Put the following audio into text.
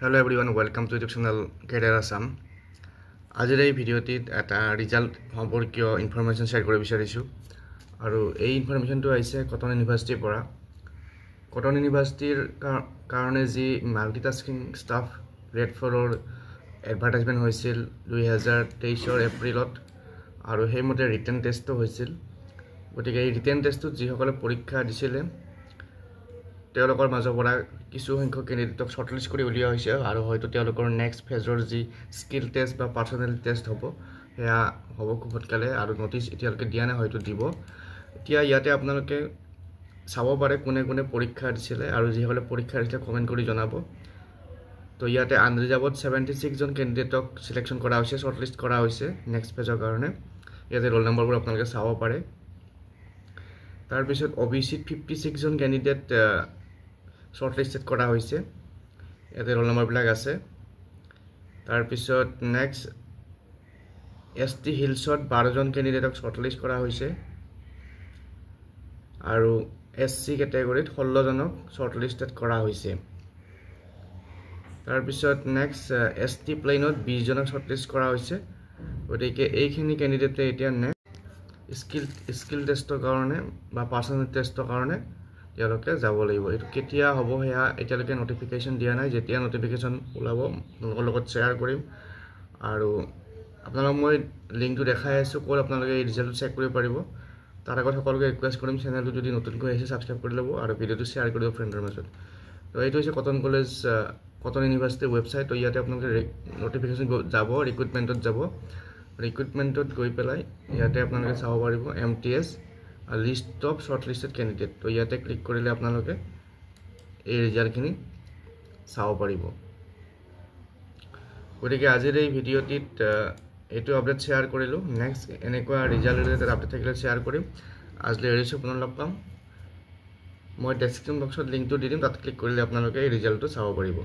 Hello everyone, welcome to YouTube channel Career Assam. আজিৰ এই ভিডিঅ'টিত এটা ৰিজাল্ট সম্পৰ্কীয় ইনফৰমেশ্যন শ্বেয়াৰ কৰিব বিচাৰিছোঁ আৰু এই ইনফৰমেশ্যনটো আহিছে কটন ইউনিভাৰ্চিটিৰ পৰা। কটন ইউনিভাৰ্চিটিৰ কাৰণে যি মাল্টিটাস্কিং ষ্টাফ গ্ৰেড 4ৰ এডভাৰটাইজমেণ্ট হৈছিল 2023 এপ্ৰিলত আৰু সেইমতে ৰিটেন টেষ্টটো হৈছিল। গতিকে এই ৰিটেন টেষ্টটোত যিসকলে পৰীক্ষা দিছিলে তেওঁলোকৰ মাজৰ পৰা কিছু সংখ্যক কেণ্ডিডেটক শৰ্টলিষ্ট কৰি উলিওৱা হৈছে আৰু হয়তো তেওঁলোকৰ নেক্সট ফেজৰ যি স্কিল টেষ্ট বা পাৰ্চনেল টেষ্ট হ'ব সেয়া হ'ব খুব সোনকালে আৰু নটিচ এতিয়ালৈকে দিয়া নাই, হয়তো দিব। এতিয়া ইয়াতে আপোনালোকে চাব পাৰে কোনে কোনে পৰীক্ষা দিছিলে আৰু যিসকলে পৰীক্ষা দিছিলে কমেণ্ট কৰি জনাব। তো ইয়াতে আনৰিজাৰ্ভত 76 জন কেণ্ডিডেটক চিলেকশ্যন কৰা হৈছে, শৰ্টলিষ্ট কৰা হৈছে নেক্সট ফেজৰ কাৰণে। ইয়াতে ৰোল নম্বৰবোৰ আপোনালোকে চাব পাৰে। তাৰপিছত OBCত 56 জন কেণ্ডিডেট শৰ্টলিষ্টেড কৰা হৈছে, ইয়াতে ৰোল নম্বৰবিলাক আছে। তাৰপিছত নেক্সট ST হিলছত 12 জন কেণ্ডিডেটক শৰ্টলিষ্ট কৰা হৈছে আৰু SC কেটেগৰীত 16 জনক শৰ্টলিষ্টেড কৰা হৈছে। তাৰপিছত নেক্সট ST প্লেইনত 20 জনক শৰ্টলিষ্ট কৰা হৈছে। গতিকে এইখিনি কেণ্ডিডেটে এতিয়া স্কিল টেষ্টৰ কাৰণে বা পাৰ্চনেল টেষ্টৰ কাৰণে তেওঁলোকে যাব লাগিব। এইটো কেতিয়া হ'ব সেয়া এতিয়ালৈকে নটিফিকেশ্যন দিয়া নাই। যেতিয়া নটিফিকেশ্যন ওলাব আপোনালোকৰ লগত শ্বেয়াৰ কৰিম আৰু আপোনালোকক মই লিংকটো দেখাই আছোঁ ক'ত আপোনালোকে এই ৰিজাল্টটো চেক কৰিব পাৰিব। তাৰ আগত সকলোকে ৰিকুৱেষ্ট কৰিম চেনেলটো যদি নতুনকৈ আহিছে ছাবস্ক্ৰাইব কৰি ল'ব আৰু ভিডিঅ'টো শ্বেয়াৰ কৰি দিব ফ্ৰেণ্ডৰ মাজত। তো এইটো হৈছে কটন ইউনিভাৰ্চিটিৰ ৱেবছাইট। তো ইয়াতে আপোনালোকে নটিফিকেশ্যন যাব, ৰিক্ৰুইটমেণ্টত যাব। ৰিক্ৰুইটমেণ্টত গৈ পেলাই ইয়াতে আপোনালোকে চাব পাৰিব MTS লিষ্ট অফ শৰ্টলিষ্টেড কেণ্ডিডেট। তো ইয়াতে ক্লিক কৰিলে আপোনালোকে এই ৰিজাল্টখিনি চাব পাৰিব। গতিকে আজিৰ এই ভিডিঅ'টিত এইটো আপডেট শ্বেয়াৰ কৰিলোঁ। নেক্সট এনেকুৱা ৰিজাল্ট ৰিলেটেড আপডেট থাকিলে শ্বেয়াৰ কৰিম। আজিলৈ এৰিছোঁ, পুনৰ লগ পাম। মই ডেছক্ৰিপশ্যন বক্সত লিংকটো দি দিম, তাত ক্লিক কৰিলে আপোনালোকে এই ৰিজাল্টটো চাব পাৰিব।